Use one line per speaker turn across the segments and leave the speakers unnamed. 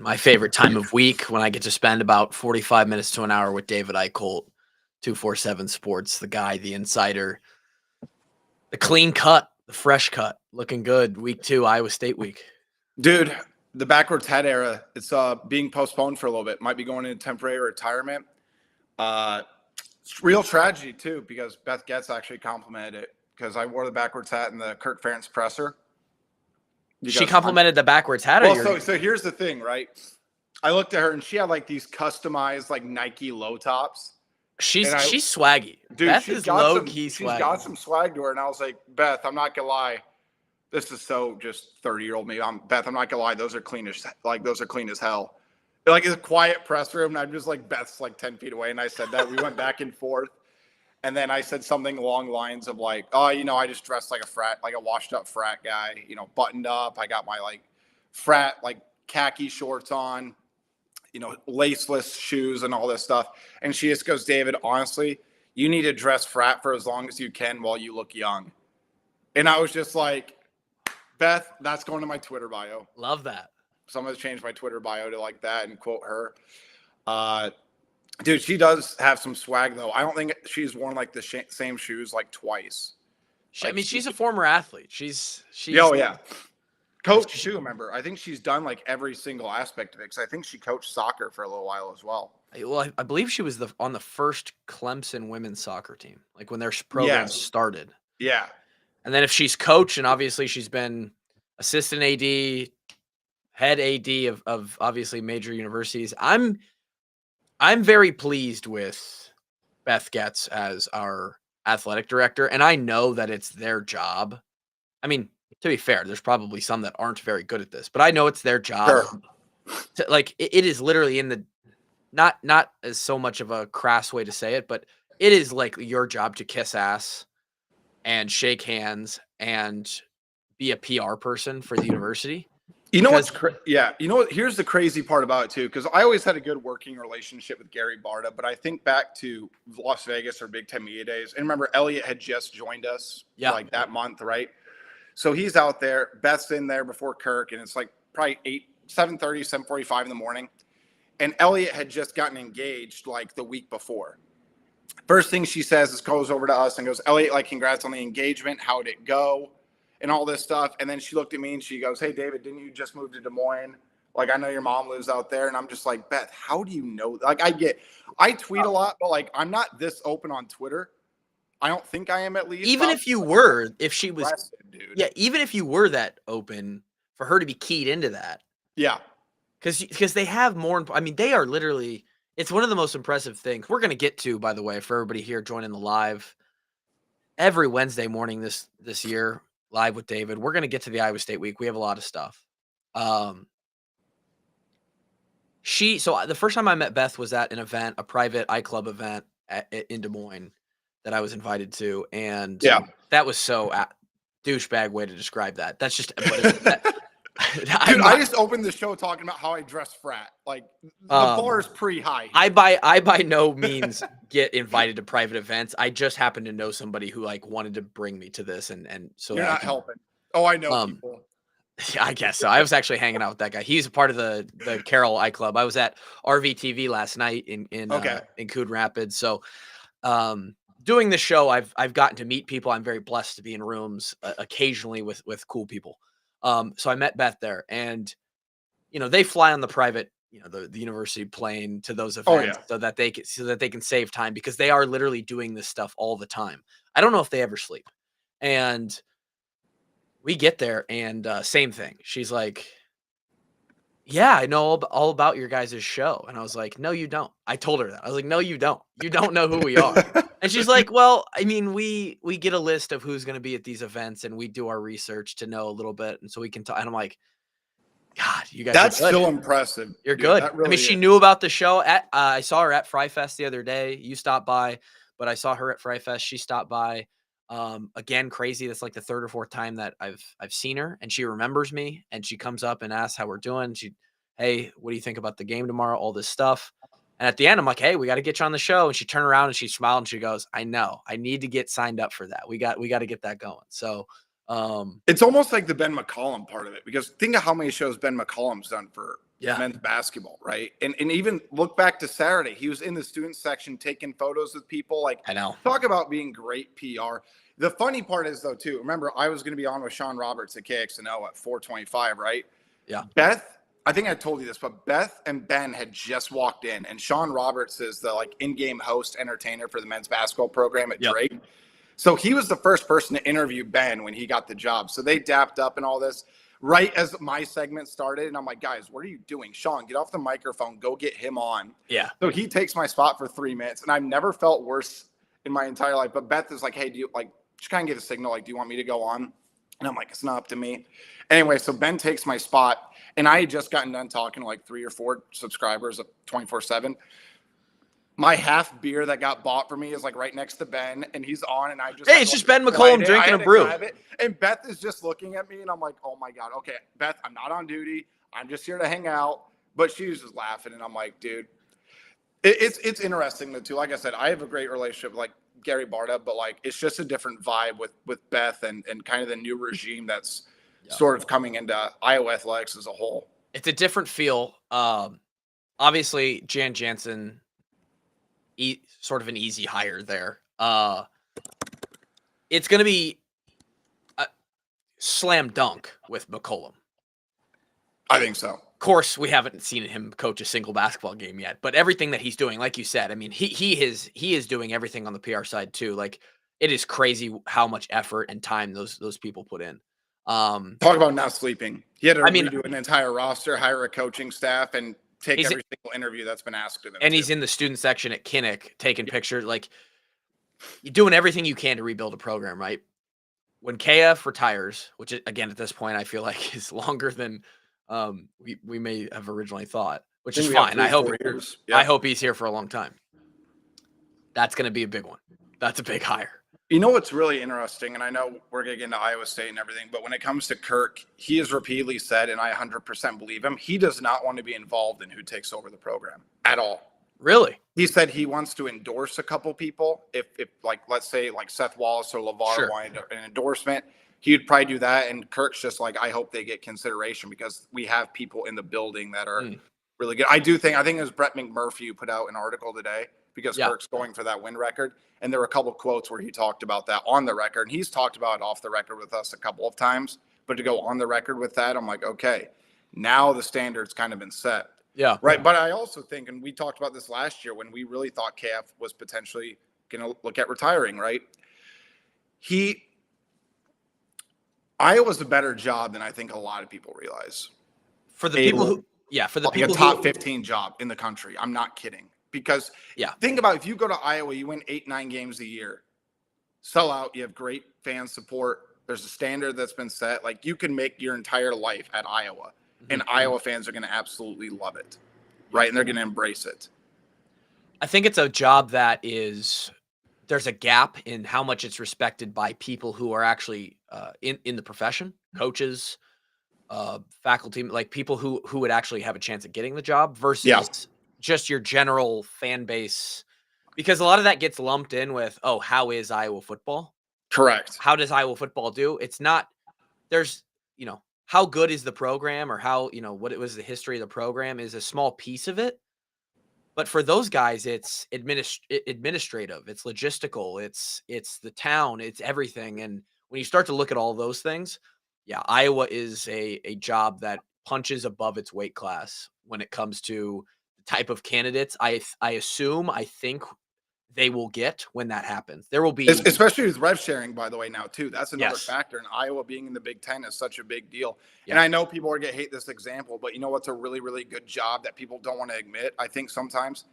my favorite time of week when I get to spend about 45 minutes to an hour with David Eickholt, 247 Sports, the guy, the insider, the clean cut, the fresh cut, looking good. Week 2, Iowa State week.
Dude, the backwards hat era, it's being postponed for a little bit. Might be going into temporary retirement. It's real tragedy, too, because Beth Getz actually complimented it because I wore the backwards hat in the Kirk Ferentz presser.
She complimented the backwards hat?
Well, so here's the thing, right? I looked at her, and she had, like, these customized, like, Nike low tops.
She's swaggy.
Dude,
Beth is low-key swaggy.
She's got some swag to her, and I was like, Beth, I'm not going to lie. This is so just 30-year-old me. Beth, I'm not going to lie. Those are clean as hell. Like, it's a quiet press room, and I'm just like, Beth's like 10 feet away, and I said that. We went back and forth. And then I said something along the lines of like, oh, I just dressed like a washed up frat guy, buttoned up. I got my like frat, like khaki shorts on, laceless shoes and all this stuff. And she just goes, David, honestly, you need to dress frat for as long as you can while you look young. And I was just like, Beth, that's going to my Twitter bio.
Love that.
So I'm going to change my Twitter bio to like that and quote her. Dude, she does have some swag, though. I don't think she's worn, like, the same shoes, like, twice.
She's a former athlete. She's
Oh, yeah. Coach, too, remember. I think she's done, like, every single aspect of it because I think she coached soccer for a little while as well.
Well, I believe she was on the first Clemson women's soccer team, like, when their program started.
Yeah.
And then if she's coached, and obviously she's been assistant AD, head AD of obviously major universities, I'm very pleased with Beth Getz as our athletic director, and I know that it's their job. I mean, to be fair, there's probably some that aren't very good at this, but I know it's their job. Sure. It is literally in the not as so much of a crass way to say it, but it is like your job to kiss ass and shake hands and be a PR person for the university.
You know what's here's the crazy part about it too, because I always had a good working relationship with Gary Barta, but I think back to Las Vegas or Big Ten Media Days, and remember Elliot had just joined us like that month, right? So he's out there, Beth's in there before Kirk, and it's like probably 7:30, 7:45 in the morning, and Elliot had just gotten engaged like the week before. First thing she says is goes over to us and goes, Elliot, like, congrats on the engagement. How'd it go? And all this stuff. And then she looked at me and she goes, hey, David, didn't you just move to Des Moines? Like, I know your mom lives out there. And I'm just like, Beth, how do you know? Like, I tweet a lot, but like, I'm not this open on Twitter. I don't think I am, at least.
Even if you were, if she was, dude. Yeah, even if you were that open, for her to be keyed into that.
Yeah.
Because they have more, I mean, they are literally, it's one of the most impressive things we're going to get to, by the way, for everybody here joining the live every Wednesday morning this year. Live with David. We're going to get to the Iowa State week. We have a lot of stuff. So the first time I met Beth was at an event, a private iClub event in Des Moines that I was invited to. And that was so douchebag way to describe that. That's just,
dude, I just opened the show talking about how I dress frat. Like, the bar is pretty high.
I by no means get invited to private events. I just happen to know somebody who like wanted to bring me to this, and so
you're not helping. Oh, I know people.
Yeah, I guess so. I was actually hanging out with that guy. He's a part of the Carroll iClub. I was at RVTV last night in Coon Rapids. So, doing the show, I've gotten to meet people. I'm very blessed to be in rooms occasionally with cool people. So I met Beth there, and they fly on the private, the university plane to those events so that they can save time, because they are literally doing this stuff all the time. I don't know if they ever sleep. And we get there, and same thing. She's like, yeah, I know all about your guys' show. And I was like, no, you don't. I told her that. I was like, no, you don't. You don't know who we are. And she's like, well, I mean, we get a list of who's going to be at these events, and we do our research to know a little bit. And so we can talk. And I'm like, God, you guys
That's still impressive.
You're good. Really, I mean, she knew about the show. I saw her at Fry Fest the other day. You stopped by, but I saw her at Fry Fest. She stopped by. Again, crazy. That's like the third or fourth time that I've seen her, and she remembers me, and she comes up and asks how we're doing. Hey, what do you think about the game tomorrow? All this stuff. And at the end, I'm like, hey, we got to get you on the show. And she turned around and she smiled and she goes, I know, I need to get signed up for that. We got to get that going. So,
it's almost like the Ben McCollum part of it, because think of how many shows Ben McCollum's done for men's basketball, right? And even look back to Saturday, he was in the student section taking photos with people. Like,
I know.
Talk about being great PR. The funny part is, though, too, remember, I was going to be on with Sean Roberts at KXNO at 4:25, right?
Yeah.
Beth, I think I told you this, but Beth and Ben had just walked in, and Sean Roberts is the in-game host entertainer for the men's basketball program at Drake. So he was the first person to interview Ben when he got the job. So they dapped up and all this right as my segment started. And I'm like, guys, what are you doing? Sean, get off the microphone. Go get him on.
Yeah.
So he takes my spot for 3 minutes. And I've never felt worse in my entire life. But Beth is like, hey, do you just kind of get a signal? Do you want me to go on? And I'm like, it's not up to me. Anyway, so Ben takes my spot. And I had just gotten done talking to 3 or 4 subscribers of 24/7. My half beer that got bought for me is right next to Ben, and he's on, and I just
it's just Ben McCollum drinking a brew.
And Beth is just looking at me, and I'm like, oh my God, okay, Beth, I'm not on duty. I'm just here to hang out. But she was just laughing, and I'm like, dude, it's interesting though too. Like I said, I have a great relationship with Gary Barta, but it's just a different vibe with Beth and kind of the new regime that's sort of coming into Iowa athletics as a whole.
It's a different feel. Obviously, Jan Jansen. Sort of an easy hire there. It's going to be a slam dunk with McCollum.
I think so.
Of course, we haven't seen him coach a single basketball game yet, but everything that he's doing, like you said, I mean, he is doing everything on the PR side too. It is crazy how much effort and time those people put in.
Talk about not sleeping. He had to redo an entire roster, hire a coaching staff, and take every single interview that's been asked of him.
And he's in the student section at Kinnick taking pictures. You're doing everything you can to rebuild a program, right? When KF retires, which again at this point I feel like is longer than we may have originally thought, which is fine. I hope he's here for a long time. That's going to be a big one. That's a big hire.
You know what's really interesting, and I know we're going to get into Iowa State and everything, but when it comes to Kirk, he has repeatedly said, and I 100% believe him, he does not want to be involved in who takes over the program at all.
Really?
He said he wants to endorse a couple people. If let's say Seth Wallace or LeVar wanted an endorsement, he would probably do that. And Kirk's just I hope they get consideration because we have people in the building that are really good. I think it was Brett McMurphy who put out an article today because Kirk's going for that win record. And there were a couple of quotes where he talked about that on the record. And he's talked about it off the record with us a couple of times. But to go on the record with that, I'm like, okay, now the standard's kind of been set.
Yeah.
Right. But I also think, and we talked about this last year when we really thought KF was potentially going to look at retiring, right? Iowa's a better job than I think a lot of people realize.
For the people who,
a top 15 job in the country. I'm not kidding. Because think about if you go to Iowa, you win 8-9 games a year, sell out, you have great fan support. There's a standard that's been set. You can make your entire life at Iowa, and Iowa fans are going to absolutely love it, right? And they're going to embrace it.
I think it's a job that there's a gap in how much it's respected by people who are actually in the profession, coaches, faculty, people who would actually have a chance at getting the job versus just your general fan base, because a lot of that gets lumped in with, how is Iowa football?
Correct.
How does Iowa football do? It's not, there's, how good is the program or how, what it was the history of the program is a small piece of it. But for those guys, it's administrative, it's logistical, it's the town, it's everything. And when you start to look at all those things, Iowa is a job that punches above its weight class when it comes to type of candidates I think they will get when that happens. There will be,
especially with rev sharing, by the way, now too. That's another factor. And Iowa being in the Big Ten is such a big deal. And I know people are going to hate this example, but you know what's a really, really good job that people don't want to admit? I think sometimes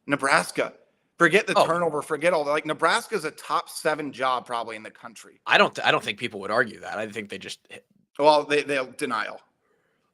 Nebraska. Forget the turnover. Forget all that. Nebraska is a top 7 job probably in the country.
I don't think people would argue that. I think they just
they'll denial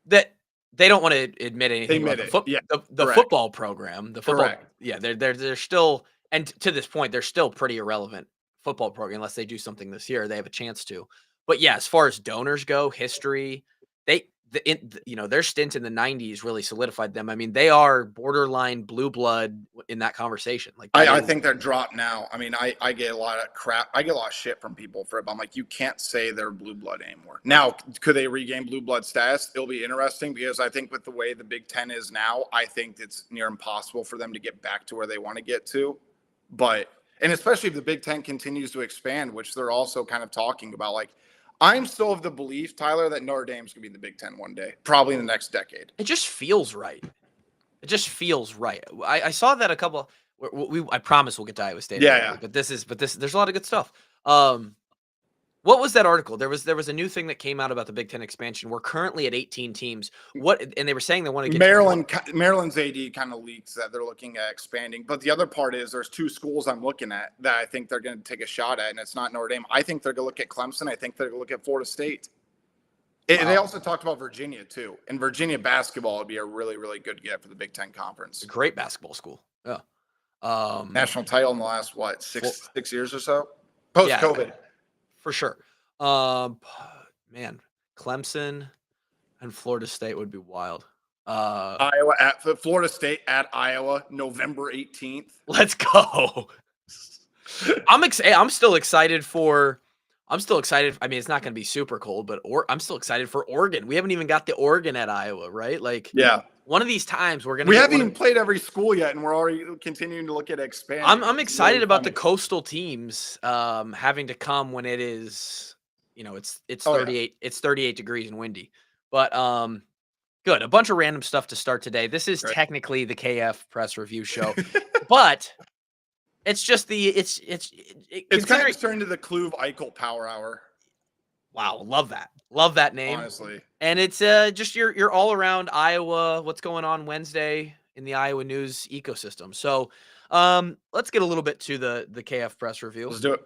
that. They don't want to admit anything
about
the football program. The football, they're still, and to this point, they're still pretty irrelevant football program unless they do something this year. They have a chance to, but as far as donors go, history, their stint in the '90s really solidified them. I mean, they are borderline blue blood in that conversation. Like
I think they're dropped now. I mean, I get a lot of crap. I get a lot of shit from people for it. But I'm like, you can't say they're blue blood anymore. Now, could they regain blue blood status? It'll be interesting because I think with the way the Big Ten is now, I think it's near impossible for them to get back to where they want to get to. But, and especially if the Big Ten continues to expand, which they're also kind of talking about, like, I'm still of the belief, Tyler, that Notre Dame's going to be in the Big Ten one day, probably in the next decade.
It just feels right. It just feels right. I saw that a couple. I promise we'll get to Iowa State.
Yeah.
But this. There's a lot of good stuff. What was that article? There was a new thing that came out about the Big Ten expansion. We're currently at 18 teams. And they were saying they want to get
Maryland's AD kind of leaks that they're looking at expanding. But the other part is there's 2 schools I'm looking at that I think they're going to take a shot at, and it's not Notre Dame. I think they're going to look at Clemson. I think they're going to look at Florida State. Wow. They also talked about Virginia too, and Virginia basketball would be a really, really good get for the Big Ten Conference.
A great basketball school. Yeah.
National title in the last six years or so, post COVID.
Yeah, for sure. Man, Clemson and Florida State would be wild.
Iowa at Florida State at Iowa, November 18th.
Let's go. I'm still excited. I mean, it's not going to be super cold, but I'm still excited for Oregon. We haven't even got the Oregon at Iowa, right? Like,
yeah.
One of these times we
haven't even played every school yet, and we're already continuing to look at expanding.
I'm excited really about the coastal teams having to come when it is, it's 38. Yeah. It's 38 degrees and windy, but good. A bunch of random stuff to start today. This is technically the KF press review show, but it's just it's
kind of turned to the Kluver Eickholt Power Hour.
Wow, love that name.
Honestly.
And it's just your all around Iowa, what's going on Wednesday in the Iowa news ecosystem. So let's get a little bit to the KF press review.
Let's do it.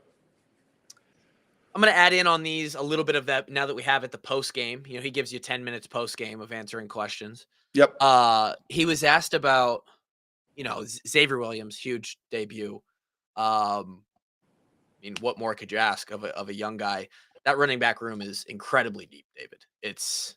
I'm going to add in on these a little bit of that now that we have it the post game. He gives you 10 minutes post game of answering questions.
Yep.
He was asked about, Xavier Williams, huge debut. I mean, what more could you ask of a young guy? That running back room is incredibly deep, David. It's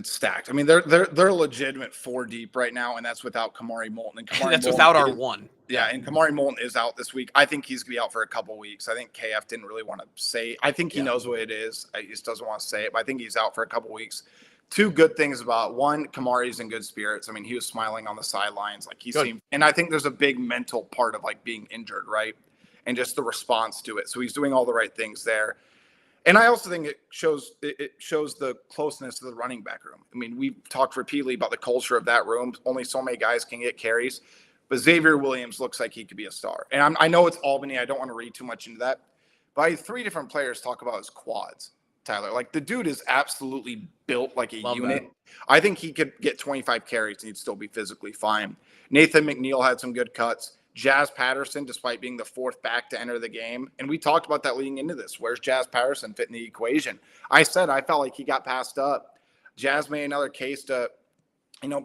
stacked. I mean, they're legitimate 4 deep right now, and that's without Kamari Moulton. And that's without our one.
Yeah, and Kamari Moulton is out this week. I think he's gonna be out for a couple weeks. I think KF didn't really want to say. I think he knows what it is. He just doesn't want to say it. But I think he's out for a couple weeks. 2 good things about one, Kamari's in good spirits. I mean, he was smiling on the sidelines, like he seemed. And I think there's a big mental part of like being injured, right? And just the response to it. So he's doing all the right things there. And I also think it shows the closeness of the running back room. I mean, we've talked repeatedly about the culture of that room. Only so many guys can get carries. But Xavier Williams looks like he could be a star. And I know it's Albany. I don't want to read too much into that. But I had 3 different players talk about his quads, Tyler. Like, the dude is absolutely built like a unit. That. I think he could get 25 carries and he'd still be physically fine. Nathan McNeil had some good cuts. Jazz Patterson, despite being the 4th back to enter the game. And we talked about that leading into this. Where's Jazz Patterson fit in the equation? I said I felt like he got passed up. Jazz made another case to,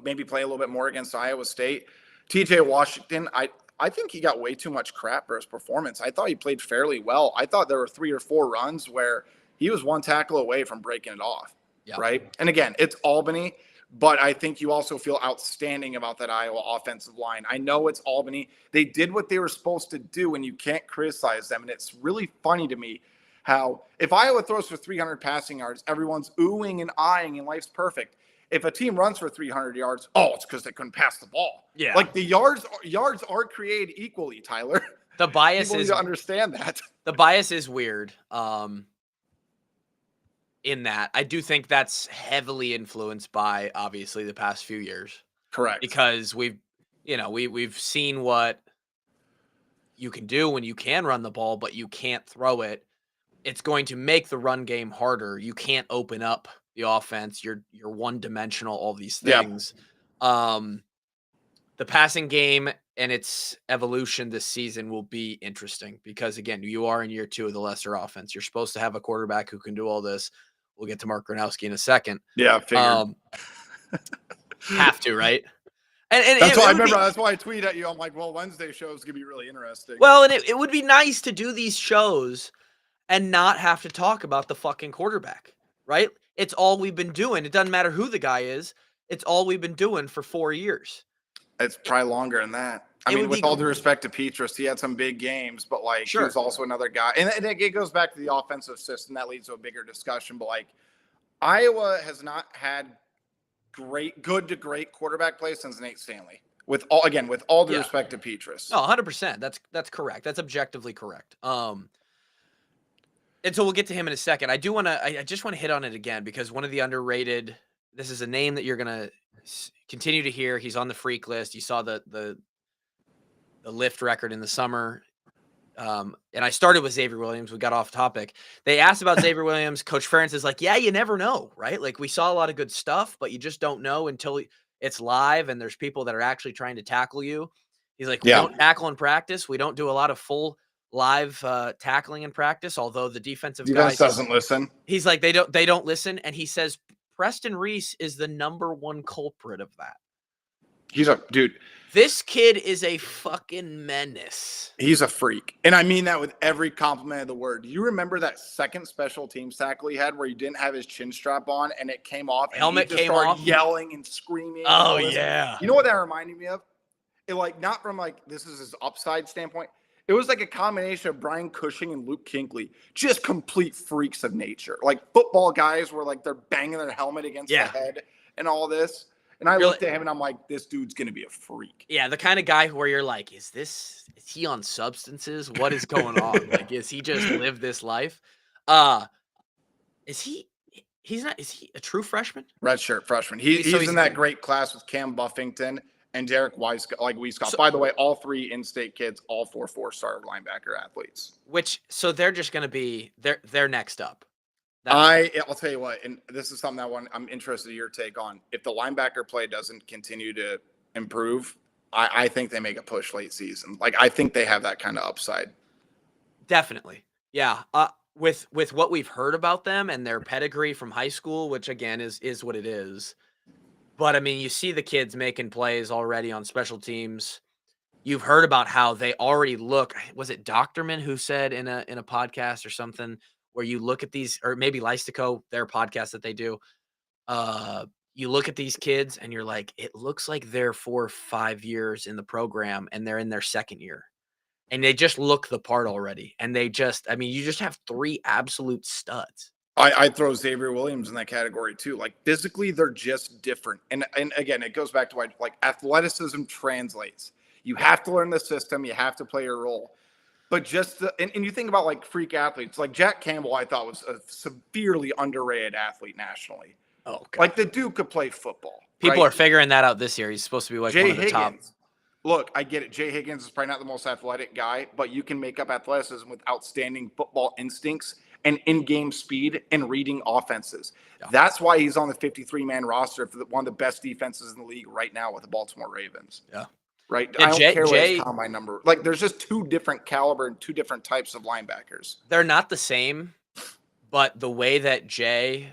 maybe play a little bit more against Iowa State. TJ Washington, I think he got way too much crap for his performance. I thought he played fairly well. I thought there were 3 or 4 runs where he was 1 tackle away from breaking it off, right? And again, it's Albany. But I think you also feel outstanding about that Iowa offensive line. I know it's Albany. They did what they were supposed to do, and you can't criticize them. And it's really funny to me how if Iowa throws for 300 passing yards, everyone's oohing and eyeing, and life's perfect. If a team runs for 300 yards, it's because they couldn't pass the ball.
Yeah,
like the yards are created equally, Tyler.
The bias
People
is
need to understand that.
The bias is weird. In that, I do think that's heavily influenced by obviously the past few years.
Correct.
Because we've seen what you can do when you can run the ball, but you can't throw it. It's going to make the run game harder. You can't open up the offense. You're one-dimensional, all these things. The passing game and its evolution this season will be interesting because, again, you are in year 2 of the lesser offense. You're supposed to have a quarterback who can do all this. We'll get to Mark Gronowski in a second.
Yeah, figured.
Have to, right?
And that's why that's why I tweeted at you. I'm like, well, Wednesday show is gonna be really interesting.
Well, and it would be nice to do these shows and not have to talk about the fucking quarterback, right? It's all we've been doing. It doesn't matter who the guy is. It's all we've been doing for 4 years.
It's probably longer than that. I mean, with all due respect to Petrus, he had some big games, but like he was also another guy. And it goes back to the offensive system. That leads to a bigger discussion. But like Iowa has not had good to great quarterback play since Nate Stanley. With all due respect to Petrus.
No, 100%. That's correct. That's objectively correct. And so we'll get to him in a second. I just want to hit on it again because one of the underrated. This is a name that you're gonna continue to hear. He's on the freak list. You saw the lift record in the summer. And I started with Xavier Williams. We got off topic. They asked about Xavier Williams. Coach Ferentz is like, yeah, you never know, right? Like we saw a lot of good stuff, but you just don't know until it's live and there's people that are actually trying to tackle you. He's like, we don't tackle in practice. We don't do a lot of full live tackling in practice, although the defensive guys
doesn't listen.
He's like, they don't listen. And he says Preston Reese is the #1 culprit of that.
He's a dude.
This kid is a fucking menace.
He's a freak. And I mean that with every compliment of the word. Do you remember that second special teams tackle he had where he didn't have his chin strap on and it came off? And
helmet
he just
came off.
Yelling and screaming.
Oh, yeah.
You know what that reminded me of? It like not from like this is his upside standpoint. It was like a combination of Brian Cushing and Luke Kuechly, just complete freaks of nature. Like football guys where like they're banging their helmet against the head and all this. And I looked at him and I'm like, this dude's going to be a freak.
Yeah, the kind of guy where you're like, is he on substances? What is going on? Like, is he just lived this life? Is he a true freshman?
Redshirt freshman. He's in that great class with Cam Buffington and Derek Weiscott. So, by the way, all 3 in-state kids, all 4 4-star linebacker athletes.
So they're just going to be, they're next up.
I'll tell you what, and this is something I'm interested in your take on. If the linebacker play doesn't continue to improve, I think they make a push late season. Like I think they have that kind of upside.
Definitely, yeah. With what we've heard about them and their pedigree from high school, which again is what it is. But I mean, you see the kids making plays already on special teams. You've heard about how they already look. Was it Doctorman who said in a podcast or something? Where you look at these, or maybe Lystico, their podcast that they do, you look at these kids and you're like, it looks like they're 4 or 5 years in the program and they're in their second year. And they just look the part already. And you just have 3 absolute studs.
I'd throw Xavier Williams in that category too. Like physically, they're just different. And again, it goes back to why like athleticism translates. You have to learn the system. You have to play your role. But just and you think about like freak athletes, like Jack Campbell, I thought was a severely underrated athlete nationally.
Oh, God.
Like the dude could play football.
People are figuring that out this year. He's supposed to be like one of the top.
Look, I get it. Jay Higgins is probably not the most athletic guy, but you can make up athleticism with outstanding football instincts and in-game speed and reading offenses. Yeah. That's why he's on the 53-man roster for one of the best defenses in the league right now with the Baltimore Ravens.
Yeah.
Right. I don't care what his combine number. Like, there's just 2 different caliber and 2 different types of linebackers.
They're not the same, but the way that Jay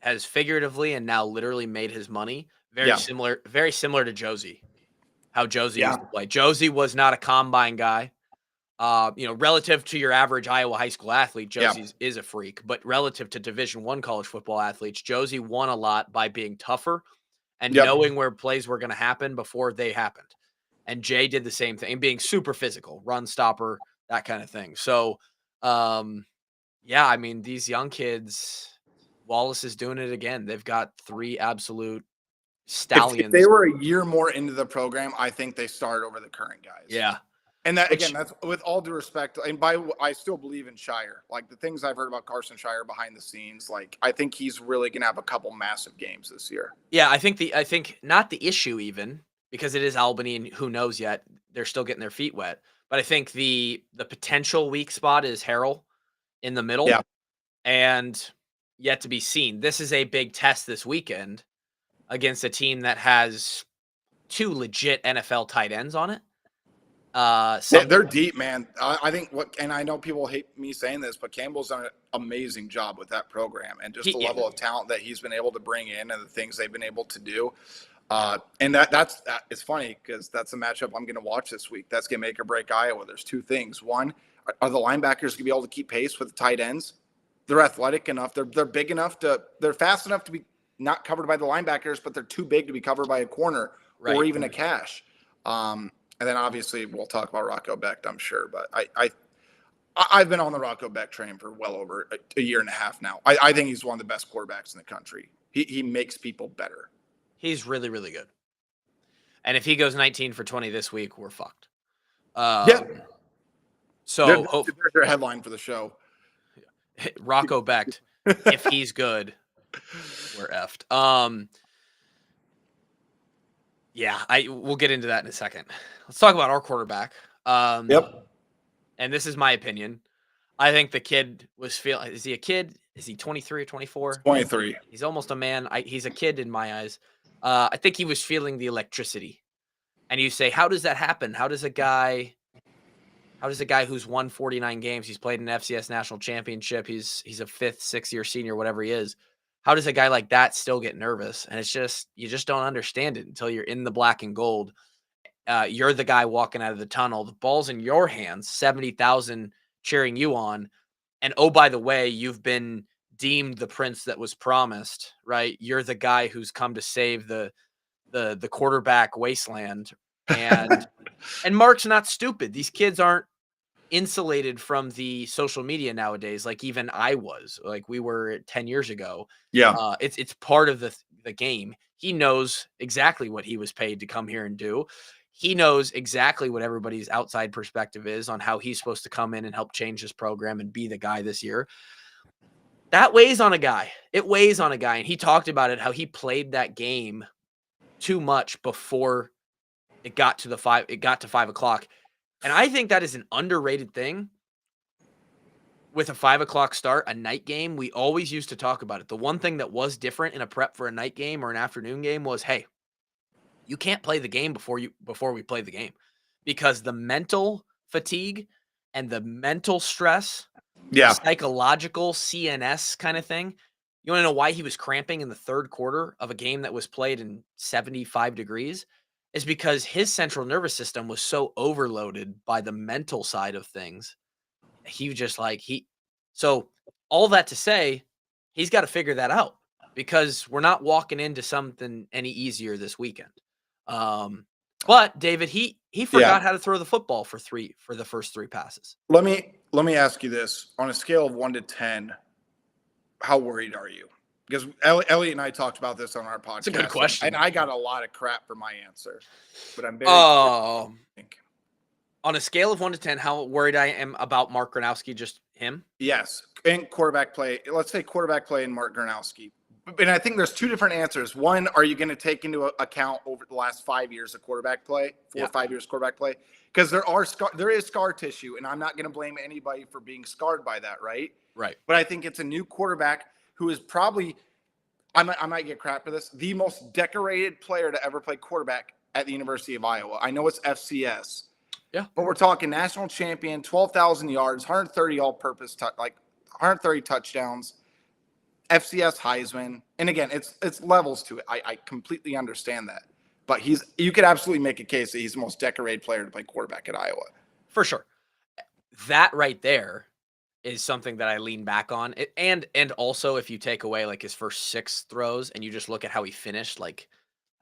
has figuratively and now literally made his money, very similar to Josie. How Josie used to play. Josie was not a combine guy. Relative to your average Iowa high school athlete, Josie is a freak. But relative to Division I college football athletes, Josie won a lot by being tougher and knowing where plays were going to happen before they happened. And Jay did the same thing, being super physical, run stopper, that kind of thing. So, I mean, these young kids, Wallace is doing it again. They've got 3 absolute stallions.
If they were a year more into the program, I think they start over the current guys.
Yeah.
And that's with all due respect. And I still believe in Shire. Like the things I've heard about Carson Shire behind the scenes, like I think he's really going to have a couple massive games this year.
Yeah. I think not the issue even, because it is Albany and who knows yet, they're still getting their feet wet. But I think the potential weak spot is Harrell in the middle and yet to be seen. This is a big test this weekend against a team that has 2 legit NFL tight ends on it.
They're deep, man. I think and I know people hate me saying this, but Campbell's done an amazing job with that program and just the level of talent that he's been able to bring in and the things they've been able to do. And that's it's funny because that's a matchup I'm going to watch this week. That's going to make or break Iowa. There's 2 things. One, are the linebackers going to be able to keep pace with the tight ends? They're athletic enough. They're big enough they're fast enough to be not covered by the linebackers, but they're too big to be covered by a corner. or even a cash. And then obviously we'll talk about Rocco Becht, I'm sure, but I've been on the Rocco Becht train for well over a year and a half now. I think he's one of the best quarterbacks in the country. He makes people better.
He's really, really good. And if he goes 19 for 20 this week, we're fucked. So
there's your headline for the show.
Rocco Becht, if he's good, we're effed. Yeah, we'll get into that in a second. Let's talk about our quarterback.
Yep.
And this is my opinion. I think the kid was feeling. Is he a kid? Is he 23 or 24?
23.
He's almost a man. He's a kid in my eyes. I think he was feeling the electricity. And you say, how does that happen? How does a guy who's won 49 games, he's played an FCS national championship, he's a 5th, 6th year senior, whatever he is. How does a guy like that still get nervous? And it's just, you just don't understand it until you're in the black and gold. You're the guy walking out of the tunnel. The ball's in your hands, 70,000 cheering you on. And oh, by the way, you've been deemed the prince that was promised, right? You're the guy who's come to save the quarterback wasteland. And and Mark's not stupid. These kids aren't insulated from the social media nowadays, like even I was, like we were 10 years ago.
Yeah.
It's part of the game. He knows exactly what he was paid to come here and do. He knows exactly what everybody's outside perspective is on how he's supposed to come in and help change this program and be the guy this year. That weighs on a guy. It weighs on a guy. And he talked about it, how he played that game too much before it got to 5 o'clock. And I think that is an underrated thing. With a 5 o'clock start, a night game, we always used to talk about it. The one thing that was different in a prep for a night game or an afternoon game was, hey, you can't play the game before we play the game, because the mental fatigue and the mental stress, psychological CNS kind of thing. You want to know why he was cramping in the third quarter of a game that was played in 75 degrees? Is because his central nervous system was so overloaded by the mental side of things. He was just like, so all that to say, he's got to figure that out, because we're not walking into something any easier this weekend. But David, he forgot how to throw the football for the first 3 passes.
Let me ask you this: on a scale of 1 to 10, how worried are you? Because Elliot and I talked about this on our podcast.
It's a good question.
And I got a lot of crap for my answer, but I'm very
on a scale of 1 to 10, how worried I am about Mark Gronowski, just him?
Yes. And quarterback play. Let's say quarterback play and Mark Gronowski. And I think there's 2 different answers. One, are you going to take into account over the last 5 years of quarterback play, 4 or 5 years quarterback play? Because there is scar tissue, and I'm not going to blame anybody for being scarred by that, right?
Right.
But I think it's a new quarterback who is probably, I might get crap for this, the most decorated player to ever play quarterback at the University of Iowa. I know it's FCS.
Yeah.
But we're talking national champion, 12,000 yards, 130 all-purpose, 130 touchdowns, FCS Heisman. And again, it's levels to it. I completely understand that. But you could absolutely make a case that he's the most decorated player to play quarterback at Iowa.
For sure. That right there is something that I lean back on. And also, if you take away like his first 6 throws and you just look at how he finished, like,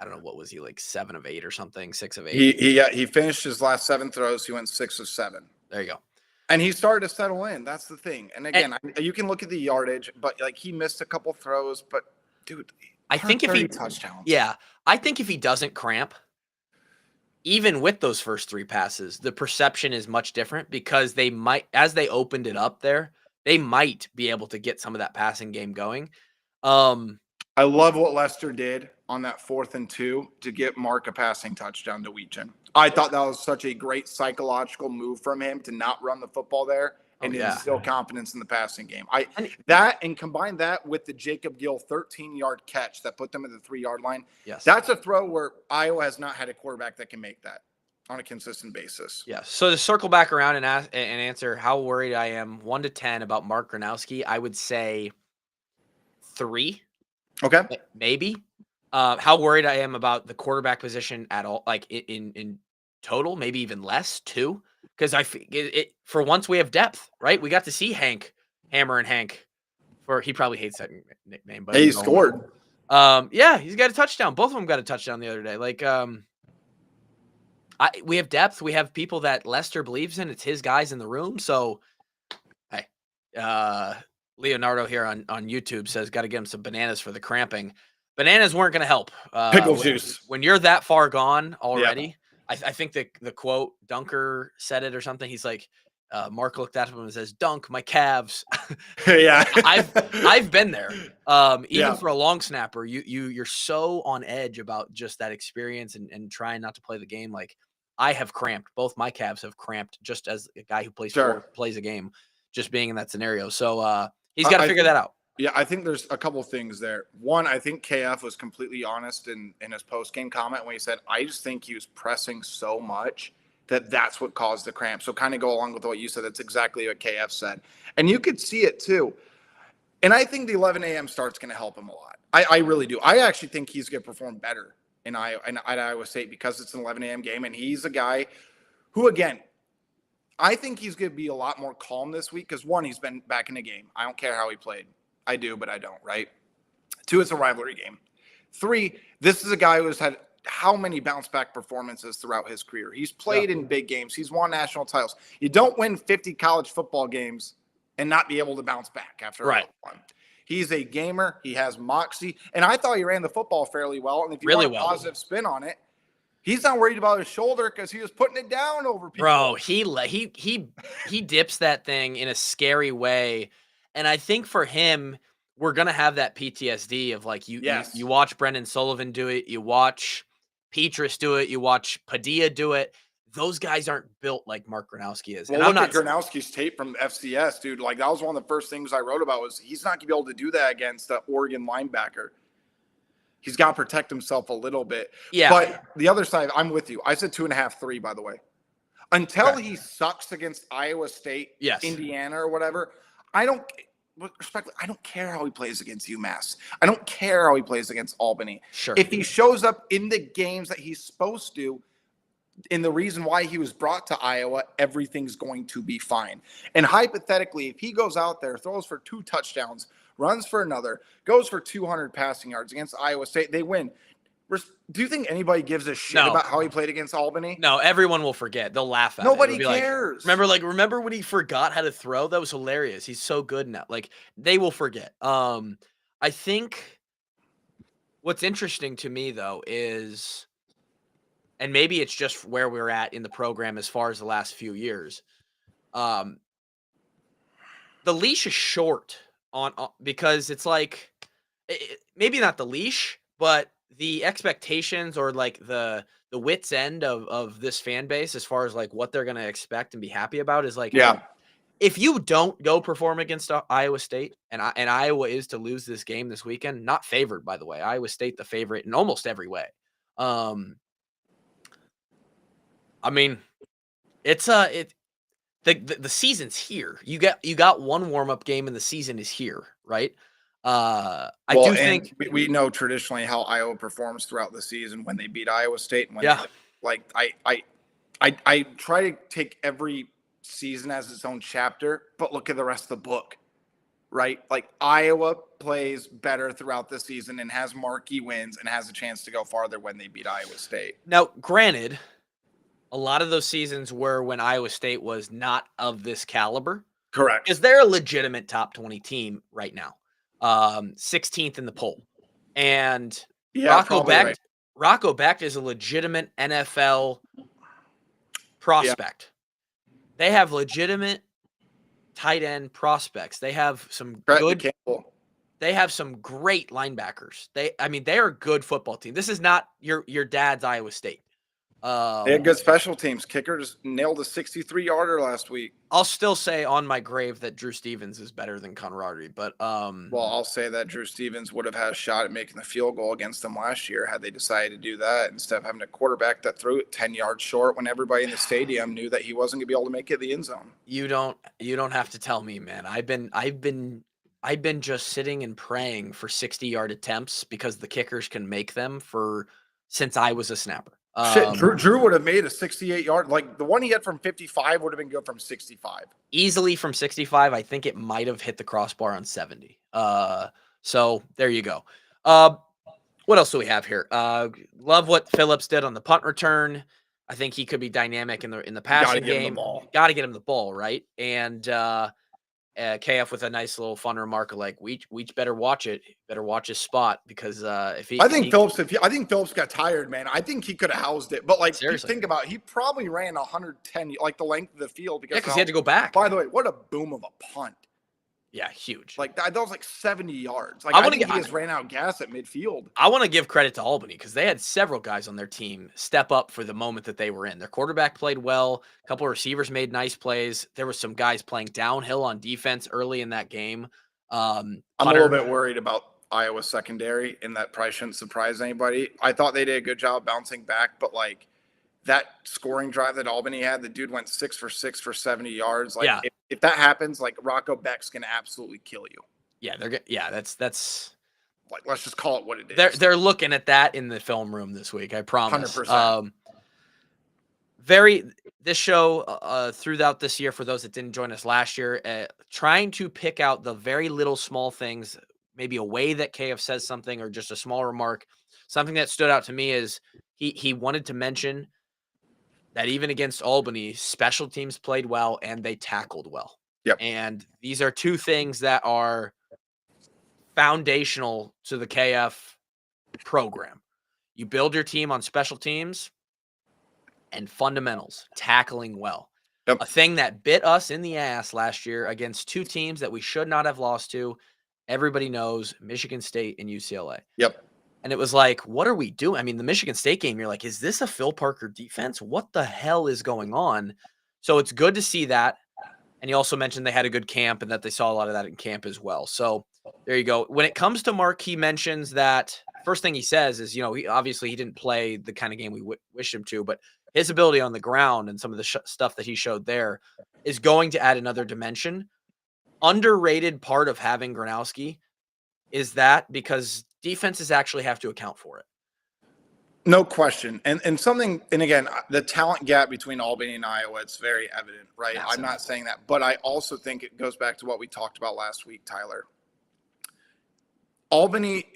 I don't know, what was he, like 7 of 8 or something, 6 of 8?
He finished his last 7 throws. He went 6 of 7.
There you go.
And he started to settle in. That's the thing. And again, you can look at the yardage, but like he missed a couple throws. But dude,
I think if he
touchdowns.
I think if he doesn't cramp, even with those first 3 passes, the perception is much different, because they might, as they opened it up there, they might be able to get some of that passing game going.
I love what Lester did on that 4th and 2 to get Mark a passing touchdown to Weechen. I thought that was such a great psychological move from him to not run the football there and instill confidence in the passing game. And combine that with the Jacob Gill 13-yard catch that put them at the 3-yard line.
Yes.
That's a throw where Iowa has not had a quarterback that can make that on a consistent basis.
Yes. So to circle back around and answer how worried I am, 1 to 10 about Mark Gronowski, I would say 3.
Okay.
Maybe. How worried I am about the quarterback position at all, like in total, maybe even less, 2. Because for once we have depth, right? We got to see Hammer and Hank. He probably hates that nickname, but
he scored.
Yeah, he's got a touchdown. Both of them got a touchdown the other day. Like, we have depth. We have people that Lester believes in. It's his guys in the room. So, hey, Leonardo here on YouTube says, got to get him some bananas for the cramping. Bananas weren't going to help.
Pickle juice.
When you're that far gone already, I think the quote, Dunker said it or something. He's like, Mark looked at him and says, "Dunk my calves."
Yeah,
I've been there. Even for a long snapper, you're so on edge about just that experience and trying not to play the game. Like, I have cramped. Both my calves have cramped just as a guy who plays a game, just being in that scenario. So he's got to figure that out.
Yeah, I think there's a couple of things there. One, I think KF was completely honest in his post-game comment when he said, I just think he was pressing so much that's what caused the cramp. So kind of go along with what you said. That's exactly what KF said. And you could see it too. And I think the 11 a.m. start's going to help him a lot. I really do. I actually think he's going to perform better at Iowa State because it's an 11 a.m. game. And he's a guy who, again, I think he's going to be a lot more calm this week because, one, he's been back in the game. I don't care how he played. I do, but I don't, right? 2, it's a rivalry game. 3, this is a guy who has had how many bounce back performances throughout his career. He's played in big games. He's won national titles. You don't win 50 college football games and not be able to bounce back after one. He's a gamer. He has moxie. And I thought he ran the football fairly well. And if you want a positive spin on it, he's not worried about his shoulder because he was putting it down over people.
Bro, he dips that thing in a scary way. And I think for him, we're going to have that PTSD of like, you watch Brendan Sullivan do it. You watch Petrus do it. You watch Padilla do it. Those guys aren't built like Mark Gronowski is.
Well, look at Gronowski's tape from FCS, dude. Like, that was one of the first things I wrote about was he's not going to be able to do that against the Oregon linebacker. He's got to protect himself a little bit. Yeah. But the other side, I'm with you. I said 2.5, 3, by the way. Until he sucks against Iowa State, Indiana, or whatever, with respect, I don't care how he plays against UMass. I don't care how he plays against Albany.
Sure.
If he shows up in the games that he's supposed to, in the reason why he was brought to Iowa, everything's going to be fine. And hypothetically, if he goes out there, throws for 2 touchdowns, runs for another, goes for 200 passing yards against Iowa State, they win. Do you think anybody gives a shit about how he played against Albany?
No, everyone will forget. They'll laugh at it.
Nobody cares.
Like, remember when he forgot how to throw? That was hilarious. He's so good now. Like, they will forget. I think what's interesting to me, though, is, and maybe it's just where we're at in the program as far as the last few years, the leash is short on because it's like, maybe not the leash, but the expectations or like the wit's end of this fan base as far as like what they're going to expect and be happy about is like, if you don't go perform against Iowa State and Iowa is to lose this game this weekend, not favored, by the way, Iowa State, the favorite in almost every way. I mean, it's the season's here. You got one warm-up game and the season is here, right? I do think
we know traditionally how Iowa performs throughout the season when they beat Iowa State. And when I try to take every season as its own chapter, but look at the rest of the book, right? Like, Iowa plays better throughout the season and has marquee wins and has a chance to go farther when they beat Iowa State.
Now, granted, a lot of those seasons were when Iowa State was not of this caliber.
Correct.
Because they're a legitimate top 20 team right now. 16th in the poll, and Rocco Becht is a legitimate NFL prospect. They have legitimate tight end prospects. They have some good. They have some great linebackers. They are a good football team. This is not your dad's Iowa State.
They had good special teams. Kicker just nailed a 63-yarder last week.
I'll still say on my grave that Drew Stevens is better than Conradi, but
well, I'll say that Drew Stevens would have had a shot at making the field goal against them last year had they decided to do that instead of having a quarterback that threw it 10 yards short when everybody in the stadium knew that he wasn't going to be able to make it the end zone.
You don't have to tell me, man. I've been just sitting and praying for 60-yard attempts because the kickers can make them since I was a snapper.
Drew would have made a 68-yard. Like, the one he had from 55 would have been good from 65.
Easily from 65. I think it might have hit the crossbar on 70. So there you go. What else do we have here? Love what Phillips did on the punt return. I think he could be dynamic in the passing game. Got to get him the ball, right? And KF with a nice little fun remark like, we better watch it. Better watch his spot because I think
Phillips got tired, man. I think he could have housed it. But like,
seriously,
think about it, he probably ran 110, like the length of the field because
he had to go back.
By the way, what a boom of a punt.
Yeah, huge.
Like that was like 70 yards. Like I think he just ran out of gas at midfield.
I want to give credit to Albany because they had several guys on their team step up for the moment that they were in. Their quarterback played well. A couple of receivers made nice plays. There were some guys playing downhill on defense early in that game.
I'm a little bit worried about Iowa secondary, and that probably shouldn't surprise anybody. I thought they did a good job bouncing back, but like that scoring drive that Albany had, the dude went 6 for 6 for 70 yards. Like if that happens, like Rocco Beck's gonna absolutely kill you.
Yeah, that's
like, let's just call it what it is.
They're looking at that in the film room this week. I promise.
100%.
This show throughout this year, for those that didn't join us last year, trying to pick out the very little small things, maybe a way that KF says something or just a small remark. Something that stood out to me is he wanted to mention that even against Albany, special teams played well and they tackled well.
Yep.
And these are two things that are foundational to the KF program. You build your team on special teams and fundamentals, tackling well.
Yep.
A thing that bit us in the ass last year against two teams that we should not have lost to. Everybody knows Michigan State and UCLA.
Yep.
And it was like, what are we doing? I mean, the Michigan State game, you're like, is this a Phil Parker defense? What the hell is going on? So it's good to see that. And you also mentioned they had a good camp and that they saw a lot of that in camp as well. So there you go. When it comes to Mark, he mentions that first thing he says is, he didn't play the kind of game we wish him to, but his ability on the ground and some of the stuff that he showed there is going to add another dimension. Underrated part of having Gronowski is that because defenses actually have to account for it.
No question. And again, the talent gap between Albany and Iowa, it's very evident, right? Massive. I'm not saying that, but I also think it goes back to what we talked about last week, Tyler. Albany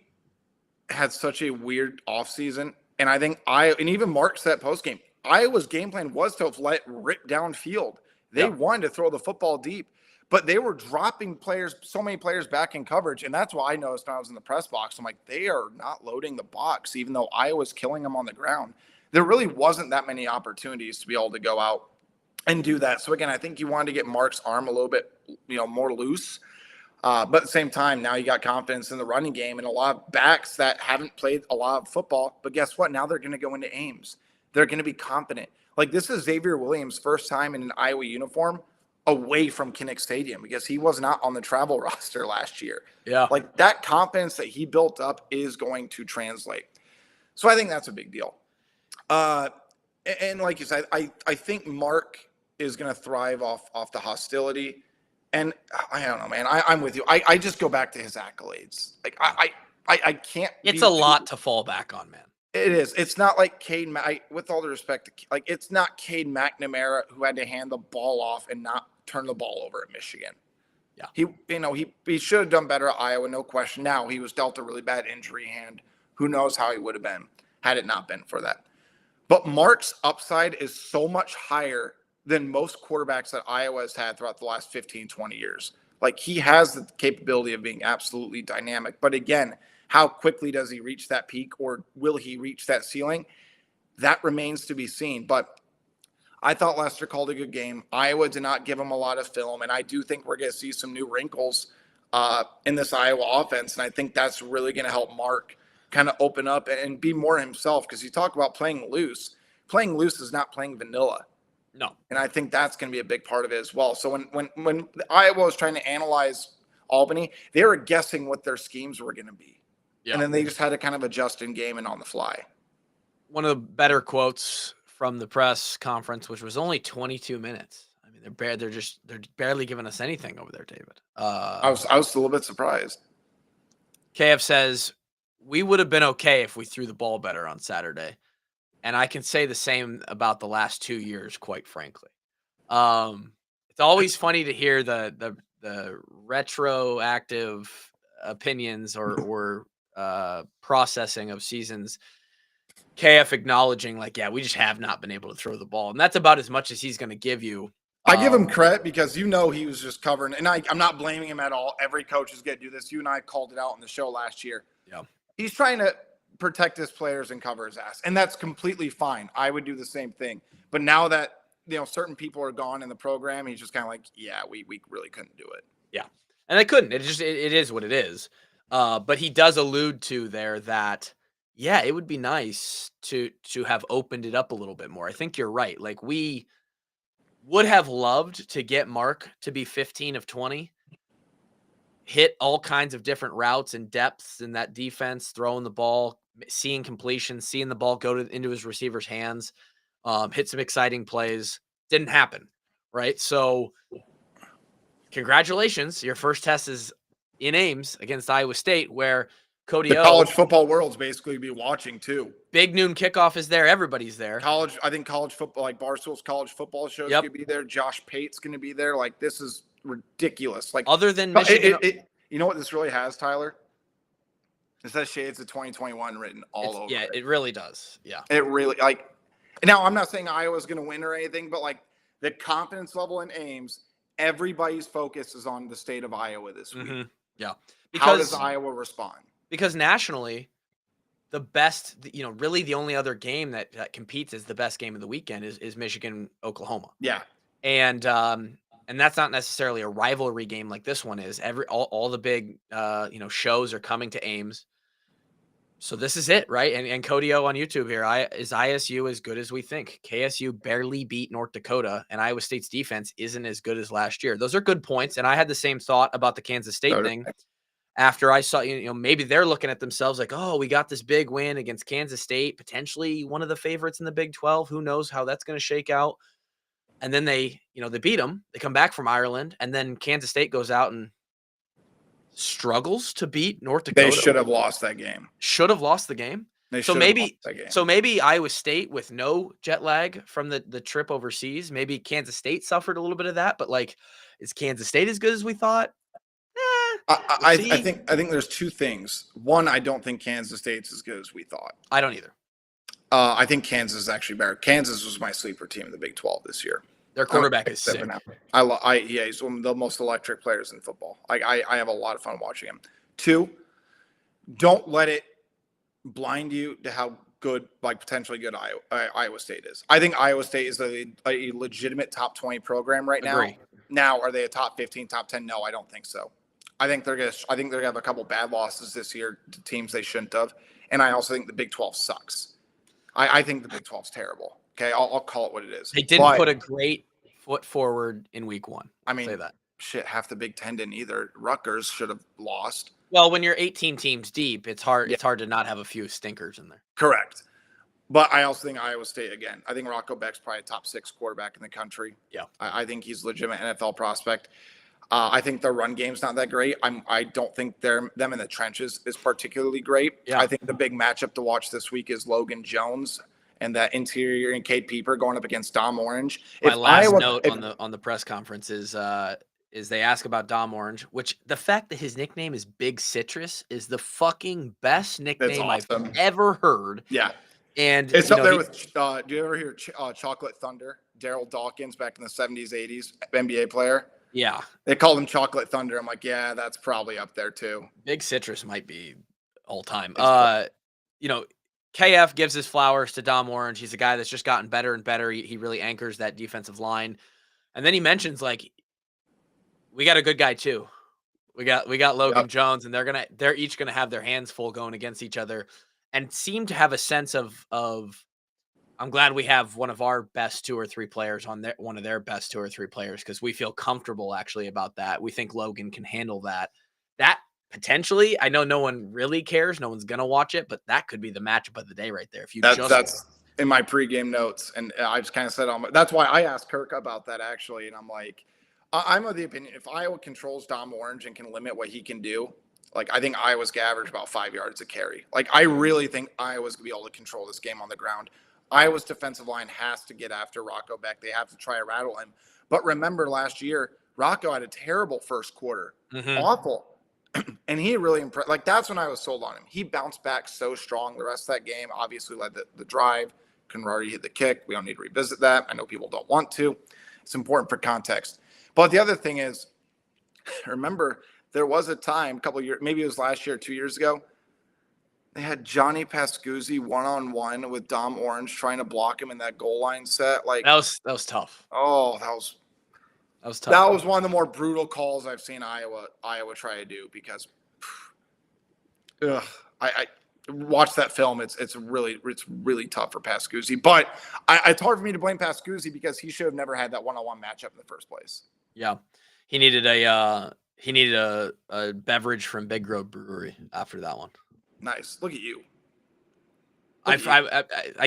had such a weird offseason, and I think and even Mark said post-game, Iowa's game plan was to let rip downfield. They wanted to throw the football deep, but they were dropping so many players back in coverage. And that's what I noticed when I was in the press box. I'm like, they are not loading the box, even though Iowa's killing them on the ground. There really wasn't that many opportunities to be able to go out and do that. So again, I think you wanted to get Mark's arm a little bit, more loose. But at the same time, now you got confidence in the running game and a lot of backs that haven't played a lot of football. But guess what? Now they're going to go into Ames. They're going to be confident. Like, this is Xavier Williams' first time in an Iowa uniform away from Kinnick Stadium because he was not on the travel roster last year.
Yeah.
Like, that confidence that he built up is going to translate. So I think that's a big deal. And like you said, I think Mark is going to thrive off the hostility. And I don't know, man. I'm with you. I just go back to his accolades. Like, I can't.
It's a lot to fall back on, man.
It is. It's not like with all the respect, like, it's not Cade McNamara who had to hand the ball off and not turn the ball over at Michigan.
Yeah.
He should have done better at Iowa, no question. Now he was dealt a really bad injury hand. Who knows how he would have been had it not been for that. But Mark's upside is so much higher than most quarterbacks that Iowa has had throughout the last 15, 20 years. Like, he has the capability of being absolutely dynamic. But again, how quickly does he reach that peak, or will he reach that ceiling? That remains to be seen. But I thought Lester called a good game. Iowa did not give him a lot of film, and I do think we're going to see some new wrinkles in this Iowa offense, and I think that's really going to help Mark kind of open up and be more himself, because you talk about playing loose. Playing loose is not playing vanilla.
No.
And I think that's going to be a big part of it as well. So when Iowa was trying to analyze Albany, they were guessing what their schemes were going to be. Yeah. And then they just had to kind of adjust in game and on the fly.
One of the better quotes from the press conference, which was only 22 minutes. I mean, they're barely giving us anything over there, David.
I was a little bit surprised.
KF says, we would have been okay if we threw the ball better on Saturday. And I can say the same about the last 2 years, quite frankly. It's always funny to hear the retroactive opinions or processing of seasons, KF acknowledging like, yeah, we just have not been able to throw the ball. And that's about as much as he's going to give you.
I give him credit because he was just covering, and I'm not blaming him at all. Every coach is going to do this. You and I called it out on the show last year.
Yeah.
He's trying to protect his players and cover his ass, and that's completely fine. I would do the same thing. But now that, certain people are gone in the program, he's just kind of like, yeah, we really couldn't do it.
Yeah. And they couldn't. It is what it is. But he does allude to there that, yeah, it would be nice to have opened it up a little bit more. I think you're right. Like, we would have loved to get Mark to be 15 of 20, hit all kinds of different routes and depths in that defense, throwing the ball, seeing completions, seeing the ball go into his receiver's hands, hit some exciting plays. Didn't happen, right? So congratulations. Your first test is in Ames against Iowa State, where Cody
the college football world's basically be watching too.
Big noon kickoff is there. Everybody's there.
I think college football, like Barstool's college football show is going to be there. Josh Pate's going to be there. Like, this is ridiculous. Like,
other than Michigan,
you know what this really has, Tyler? It says shades of 2021 written all over.
Yeah, it really does. Yeah,
it really, like. Now, I'm not saying Iowa's going to win or anything, but like the confidence level in Ames, everybody's focus is on the state of Iowa this week.
Mm-hmm. Yeah,
how does Iowa respond?
Because nationally, the best, really the only other game that competes as the best game of the weekend is Michigan, Oklahoma.
Yeah.
And that's not necessarily a rivalry game like this one is. All the big, shows are coming to Ames. So this is it, right? And Cody O on YouTube here, is ISU as good as we think? KSU barely beat North Dakota, and Iowa State's defense isn't as good as last year. Those are good points, and I had the same thought about the Kansas State thing. After I saw, maybe they're looking at themselves like, oh, we got this big win against Kansas State, potentially one of the favorites in the Big 12. Who knows how that's going to shake out? And then they beat them. They come back from Ireland, and then Kansas State goes out and struggles to beat North Dakota.
They should have lost that game.
Should have lost the game. So maybe Iowa State, with no jet lag from the trip overseas, maybe Kansas State suffered a little bit of that. But like, is Kansas State as good as we thought?
I think there's two things. One, I don't think Kansas State's as good as we thought.
I don't either.
I think Kansas is actually better. Kansas was my sleeper team in the Big 12 this year.
Their quarterback is sick.
He's one of the most electric players in football. I have a lot of fun watching him. Two, don't let it blind you to how good, like potentially good Iowa State is. I think Iowa State is a legitimate top 20 program right now. Now, are they a top 15, top 10? No, I don't think so. I think they're gonna have a couple bad losses this year to teams they shouldn't have, and I also think the Big 12 sucks. I think the Big 12's terrible. Okay, I'll call it what it is.
They didn't put a great foot forward in week one.
I mean,
say that.
Shit, half the Big 10 didn't either. Rutgers should have lost.
Well, when you're 18 teams deep, it's hard. Yeah. It's hard to not have a few stinkers in there.
Correct. But I also think Iowa State, again, I think Rocco Beck's probably a top 6 quarterback in the country.
Yeah.
I think he's a legitimate NFL prospect. I think their run game's not that great. I don't think them in the trenches is particularly great.
Yeah.
I think the big matchup to watch this week is Logan Jones and that interior and Cade Peeper going up against Dom Orange.
My last note on the press conference is they ask about Dom Orange, which the fact that his nickname is Big Citrus is the fucking best nickname
awesome.
I've ever heard.
Yeah.
And
it's up there with, do you ever hear Chocolate Thunder? Daryl Dawkins back in the 70s, 80s, NBA player.
Yeah.
They called him Chocolate Thunder. I'm like, yeah, that's probably up there too.
Big Citrus might be all time. KF gives his flowers to Dom Orange. He's a guy that's just gotten better and better. He really anchors that defensive line. And then he mentions, like, we got a good guy too. We got Logan Jones, and they're each gonna have their hands full going against each other, and seem to have a sense of I'm glad we have one of our best 2 or 3 players on one of their best 2 or 3 players, because we feel comfortable actually about that. We think Logan can handle that. That potentially, I know no one really cares. No one's gonna watch it, but that could be the matchup of the day right there. If you
that's in my pregame notes, and I just kind of said that's why I asked Kirk about that actually, and I'm like, I'm of the opinion if Iowa controls Dom Orange and can limit what he can do, like I think Iowa's gonna average about 5 yards a carry. Like I really think Iowa's gonna be able to control this game on the ground. Iowa's defensive line has to get after Rocco Beck. They have to try to rattle him. But remember last year, Rocco had a terrible first quarter. Mm-hmm. Awful. And he really impressed. Like, that's when I was sold on him. He bounced back so strong the rest of that game. Obviously led the drive. Conradi hit the kick. We don't need to revisit that. I know people don't want to. It's important for context. But the other thing is, remember, there was a time, a couple of years, maybe it was last year, 2 years ago, they had Johnny Pascuzzi one-on-one with Dom Orange trying to block him in that goal line set. Like,
that was tough.
Oh, that was tough. That was one of the more brutal calls I've seen Iowa try to do, because I watched that film. It's really tough for Pascuzzi. But it's hard for me to blame Pascuzzi, because he should have never had that one-on-one matchup in the first place.
Yeah. He needed a beverage from Big Road Brewery after that one.
Nice. Look at you.
I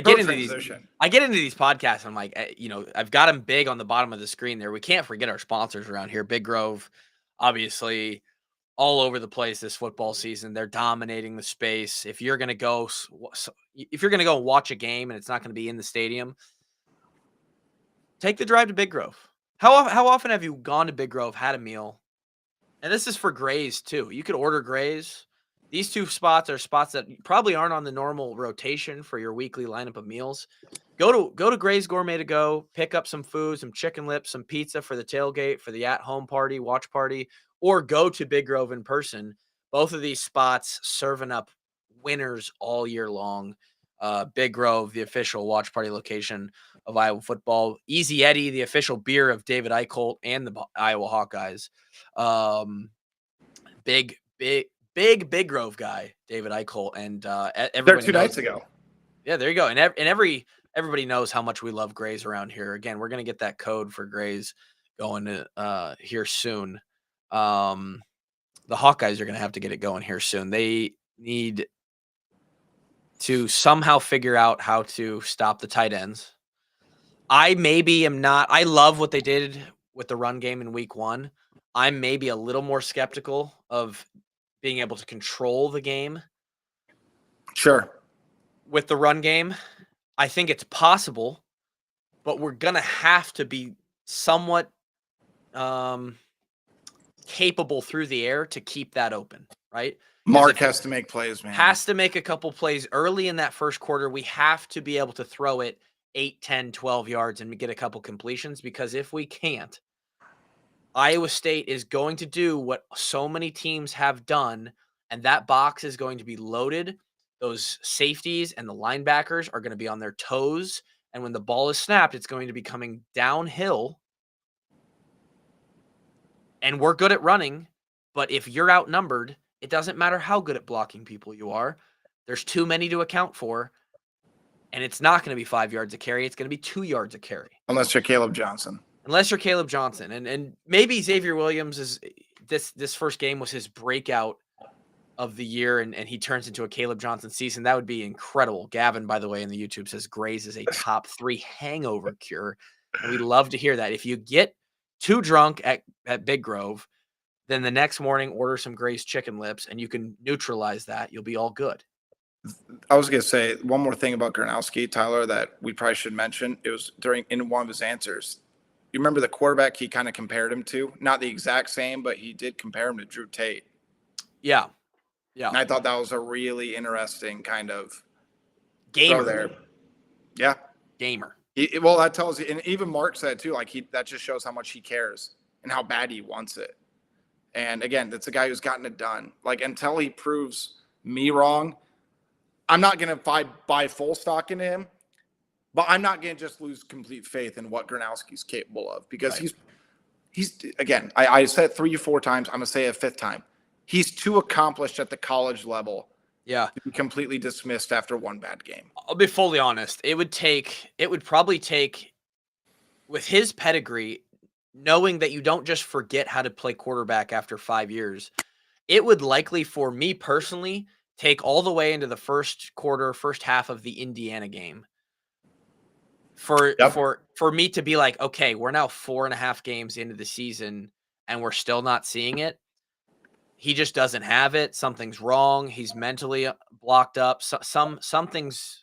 get into these podcasts. And I'm like, I've got them big on the bottom of the screen there. We can't forget our sponsors around here. Big Grove, obviously, all over the place this football season. They're dominating the space. If you're gonna go watch a game and it's not going to be in the stadium, take the drive to Big Grove. How often have you gone to Big Grove, had a meal? And this is for Grays too. You could order Grays. These two spots are spots that probably aren't on the normal rotation for your weekly lineup of meals. Go to Gray's Gourmet to go, pick up some food, some chicken lips, some pizza for the tailgate, for the at-home party, watch party, or go to Big Grove in person. Both of these spots serving up winners all year long. Big Grove, the official watch party location of Iowa football. Easy Eddie, the official beer of David Eickholt and the Iowa Hawkeyes. Big Grove guy, David Eickholt, and everybody.
2 nights ago.
Yeah, there you go. And everybody knows how much we love Grays around here. Again, we're gonna get that code for Grays going here soon. The Hawkeyes are gonna have to get it going here soon. They need to somehow figure out how to stop the tight ends. I love what they did with the run game in week 1. I'm maybe a little more skeptical of being able to control the game.
Sure.
With the run game, I think it's possible, but we're going to have to be somewhat capable through the air to keep that open, right?
Mark has to make plays, man.
Has to make a couple plays early in that first quarter. We have to be able to throw it 8, 10, 12 yards and get a couple completions, because if we can't, Iowa State is going to do what so many teams have done, and that box is going to be loaded. Those safeties and the linebackers are going to be on their toes, and when the ball is snapped, it's going to be coming downhill. And we're good at running, but if you're outnumbered, it doesn't matter how good at blocking people you are. There's too many to account for, and it's not going to be 5 yards a carry. It's going to be 2 yards a carry.
Unless you're Caleb Johnson.
And maybe Xavier Williams is this first game was his breakout of the year, and he turns into a Caleb Johnson season. That would be incredible. Gavin, by the way, in the YouTube says Grays is a top 3 hangover cure. And we love to hear that. If you get too drunk at Big Grove, then the next morning order some Grays chicken lips and you can neutralize that. You'll be all good.
I was going to say one more thing about Gronowski, Tyler, that we probably should mention. It was in one of his answers. You remember the quarterback he kind of compared him to? Not the exact same, but he did compare him to Drew Tate.
Yeah.
And I thought that was a really interesting kind of
gamer
there. Yeah.
Gamer.
Well, that tells you, and even Mark said too, like that just shows how much he cares and how bad he wants it. And again, that's a guy who's gotten it done. Like, until he proves me wrong, I'm not going to buy full stock into him. But I'm not going to just lose complete faith in what Gronowski's capable of, because he's again, I said it 3 or 4 times. I'm going to say it a 5th time. He's too accomplished at the college level.
Yeah.
To be completely dismissed after one bad game.
I'll be fully honest. It would probably take, with his pedigree, knowing that you don't just forget how to play quarterback after 5 years, it would likely, for me personally, take all the way into the first half of the Indiana game. For me to be like, okay, we're now 4.5 games into the season and we're still not seeing it. He just doesn't have it. Something's wrong. He's mentally blocked up. Something's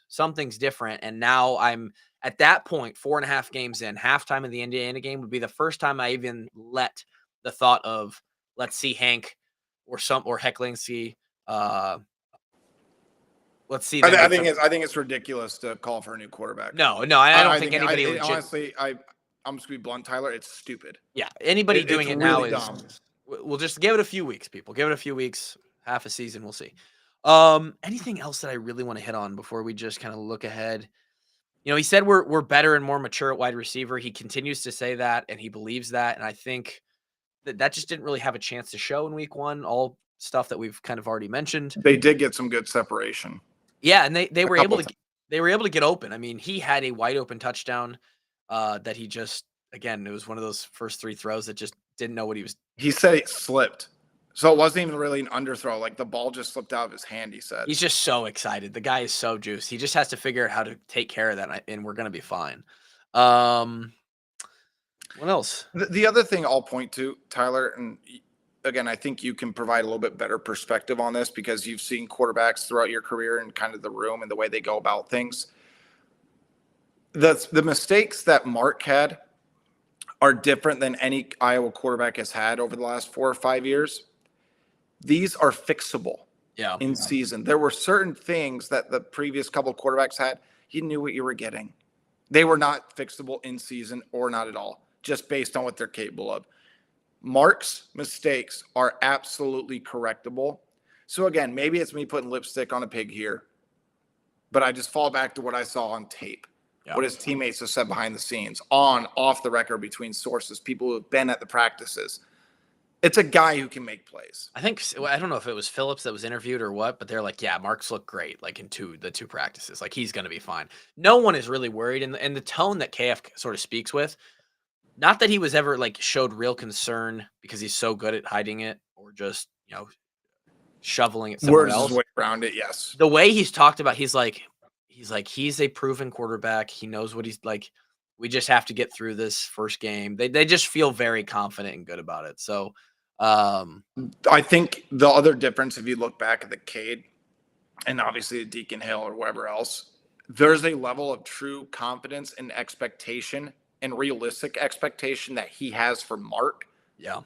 different. And now I'm at that point, 4.5 games in, halftime of the Indiana game would be the first time I even let the thought of, let's see Hank or Hecklingsky. Let's see.
I think it's ridiculous to call for a new quarterback.
No, I don't think anybody
honestly, I'm just gonna be blunt, Tyler. It's stupid.
Yeah, anybody doing it now is
dumb.
We'll just give it a few weeks, people. Give it a few weeks, half a season, we'll see. Anything else that I really want to hit on before we just kind of look ahead? He said we're better and more mature at wide receiver. He continues to say that, and he believes that. And I think that just didn't really have a chance to show in week 1. All stuff that we've kind of already mentioned.
They did get some good separation.
Yeah, and they were able to get open. I mean, he had a wide open touchdown that he just, again, it was one of those first 3 throws that just didn't know what he was.
He said it slipped. So it wasn't even really an underthrow. Like the ball just slipped out of his hand, he said.
He's just so excited. The guy is so juiced. He just has to figure out how to take care of that, and we're going to be fine. What else?
The other thing I'll point to, Tyler, and again, I think you can provide a little bit better perspective on this because you've seen quarterbacks throughout your career and kind of the room and the way they go about things. The mistakes that Mark had are different than any Iowa quarterback has had over the last 4 or 5 years. These are fixable in season. There were certain things that the previous couple of quarterbacks had. You knew what you were getting. They were not fixable in season or not at all, just based on what they're capable of. Mark's mistakes are absolutely correctable. So again, maybe it's me putting lipstick on a pig here, but I just fall back to what I saw on tape. What his teammates have said behind the scenes, off the record, between sources, people who have been at the practices. It's a guy who can make plays.
I don't know if it was Phillips that was interviewed or what, but they're like, yeah, Mark's looked great, like in the two practices. Like he's going to be fine. No one is really worried. And the tone that KF sort of speaks with, not that he was ever like showed real concern because he's so good at hiding it or just, shoveling it somewhere else.
Words his way around it, yes.
The way he's talked about, he's a proven quarterback. He knows what he's like. We just have to get through this first game. They just feel very confident and good about it. So
I think the other difference, if you look back at the Cade and obviously the Deacon Hill or whatever else, there's a level of true confidence and expectation and realistic expectation that he has for Mark.
Yeah.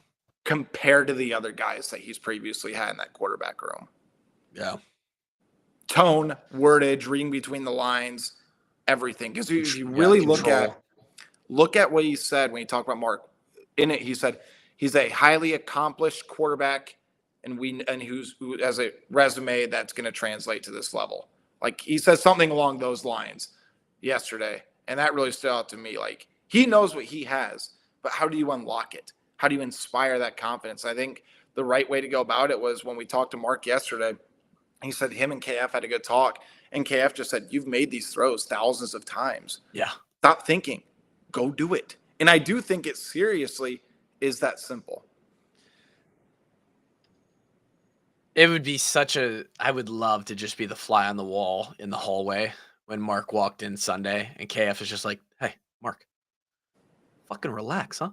Compared to the other guys that he's previously had in that quarterback room.
Yeah.
Tone, wordage, reading between the lines, everything. Because if you really look at what he said when he talked about Mark. In it, he said he's a highly accomplished quarterback, and who has a resume that's going to translate to this level. Like he said something along those lines yesterday, and that really stood out to me. Like he knows what he has, but how do you unlock it? How do you inspire that confidence? I think the right way to go about it was when we talked to Mark yesterday. He said him and KF had a good talk, and KF just said, "You've made these throws thousands of times.
Yeah,
stop thinking, go do it." And I do think it seriously is that simple.
It would be I would love to just be the fly on the wall in the hallway when Mark walked in Sunday, and KF is just like, "Hey, Mark, fucking relax, huh?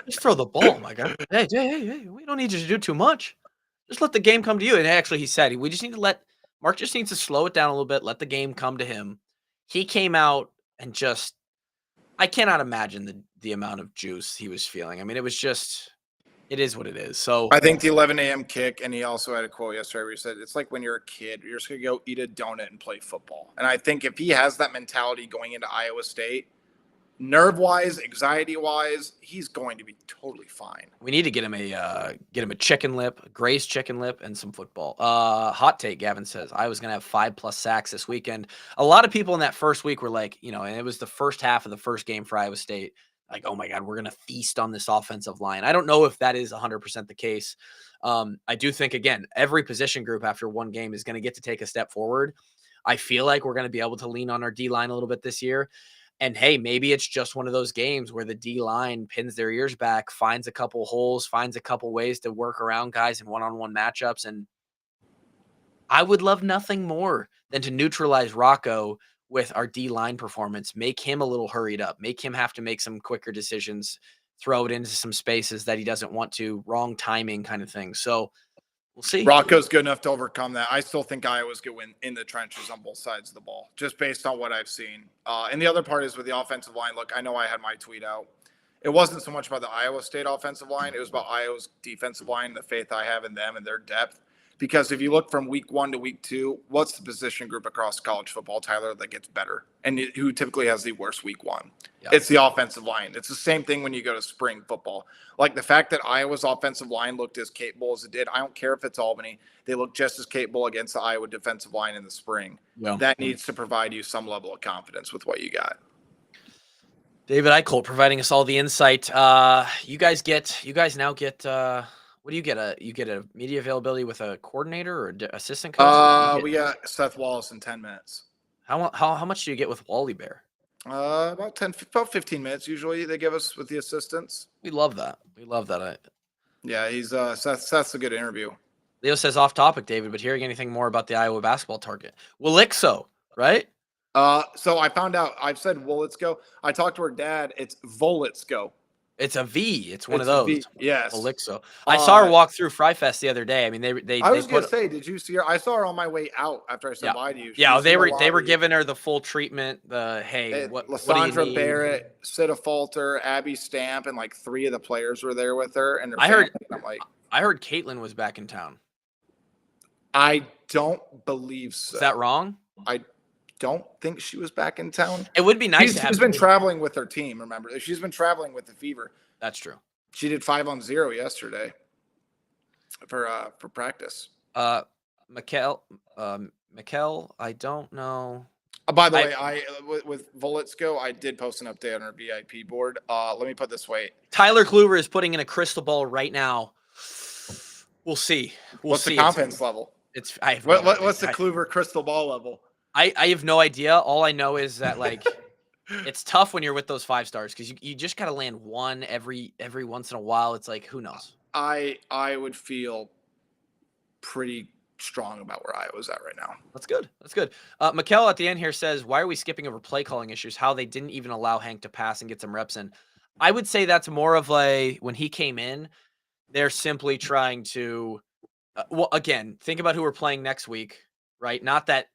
Just throw the ball, my guy. Hey, we don't need you to do too much. Just let the game come to you." And actually, he said, we just need to Mark just needs to slow it down a little bit, let the game come to him. He came out and I cannot imagine the amount of juice he was feeling. I mean, it is what it is. So
I think the 11 a.m. kick, and he also had a quote yesterday where he said, it's like when you're a kid, you're just going to go eat a donut and play football. And I think if he has that mentality going into Iowa State, nerve-wise, anxiety-wise, he's going to be totally fine.
We need to get him a chicken lip, a Gray's chicken lip, and some football. Hot take, Gavin says, I was going to have 5+ sacks this weekend. A lot of people in that first week were like, and it was the first half of the first game for Iowa State. Like, oh my God, we're going to feast on this offensive line. I don't know if that is 100% the case. I do think, again, every position group after one game is going to get to take a step forward. I feel like we're going to be able to lean on our D-line a little bit this year. And hey, maybe it's just one of those games where the D-line pins their ears back, finds a couple holes, finds a couple ways to work around guys in one-on-one matchups. And I would love nothing more than to neutralize Rocco with our D-line performance, make him a little hurried up, make him have to make some quicker decisions, throw it into some spaces that he doesn't want to, wrong timing kind of thing. So we'll see.
Rocco's good enough to overcome that. I still think Iowa's going to win in the trenches on both sides of the ball, just based on what I've seen. And the other part is with the offensive line. Look, I know I had my tweet out, It wasn't so much about the Iowa State offensive line. It was about Iowa's defensive line, the faith I have in them and their depth. Because if you look from week 1 to week 2, what's the position group across college football, Tyler, that gets better and who typically has the worst week 1? Yep. It's the offensive line. It's the same thing when you go to spring football. Like the fact that Iowa's offensive line looked as capable as it did, I don't care if it's Albany. They look just as capable against the Iowa defensive line in the spring. Yeah. That needs to provide you some level of confidence with what you got.
David Eickholt providing us all the insight. You guys now get what do you get? You get a media availability with a coordinator or assistant coach?
We got Seth Wallace in 10 minutes.
How much do you get with Wally Bear?
About 15 minutes usually they give us with the assistants.
We love that.
Yeah, he's Seth's a good interview.
Leo says off topic, David, but hearing anything more about the Iowa basketball target? Willixo, right?
So I found out. I've said Wolitsko. I talked to her dad. It's Volitsko.
It's a V. It's one of those.
V. Yes.
Elixo. I saw her walk through Fry Fest the other day. I mean,
I was going to say, did you see her? I saw her on my way out after I said bye to you.
They were giving her the full treatment.
Lysandra Barrett, Sita Falter, Abby Stamp, and like 3 of the players were there with her. And
I heard Caitlin was back in town.
I don't believe so.
Is that wrong?
I don't think she was back in town.
It would be nice to have.
She's been traveling with her team, remember? She's been traveling with the Fever.
That's true.
She did 5-on-0 yesterday for practice.
Mikkel, I don't know.
By the way, with Volitsko, I did post an update on our VIP board. Let me put it this way.
Tyler Kluver is putting in a crystal ball right now. We'll see.
What's the confidence level?
What's
the Kluver crystal ball level?
I have no idea. All I know is that it's tough when you're with those 5 stars because you just got to land one every once in a while. It's like, who knows?
I would feel pretty strong about where Iowa's at right now.
That's good. Mikkel at the end here says, why are we skipping over play calling issues? How they didn't even allow Hank to pass and get some reps in. I would say that's more of when he came in, they're simply trying to, again, think about who we're playing next week, right? Not that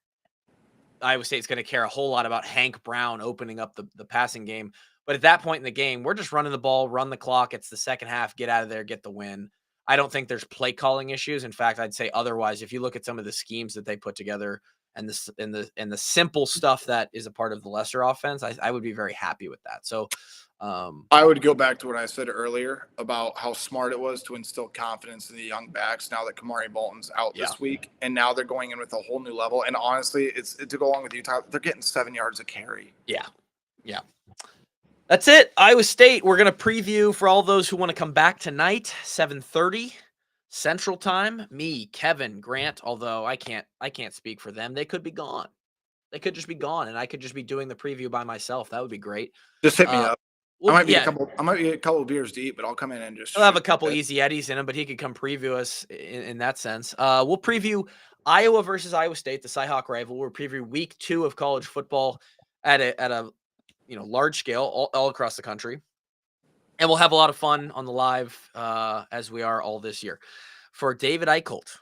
Iowa State's going to care a whole lot about Hank Brown opening up the passing game. But at that point in the game, we're just running the ball, run the clock. It's the second half, get out of there, get the win. I don't think there's play calling issues. In fact, I'd say otherwise. If you look at some of the schemes that they put together and the simple stuff that is a part of the lesser offense, I would be very happy with that. So
I would go back to what I said earlier about how smart it was to instill confidence in the young backs now that Kamari Bolton's out this week. And now they're going in with a whole new level. And honestly, it's to go along with you, Tyler, they're getting 7 yards a carry.
Yeah. That's it. Iowa State. We're going to preview for all those who want to come back tonight, 7:30 Central Time. Me, Kevin, Grant, although I can't speak for them. They could be gone. They could just be gone, and I could just be doing the preview by myself. That would be great.
Just hit me up. I might be a couple of beers deep, but I'll come in and just.
I'll have a couple easy Eddies in him, but he could come preview us in that sense. We'll preview Iowa versus Iowa State, the Cyhawk rival. We'll preview week 2 of college football at a large scale all across the country, and we'll have a lot of fun on the live as we are all this year. For David Eickholt,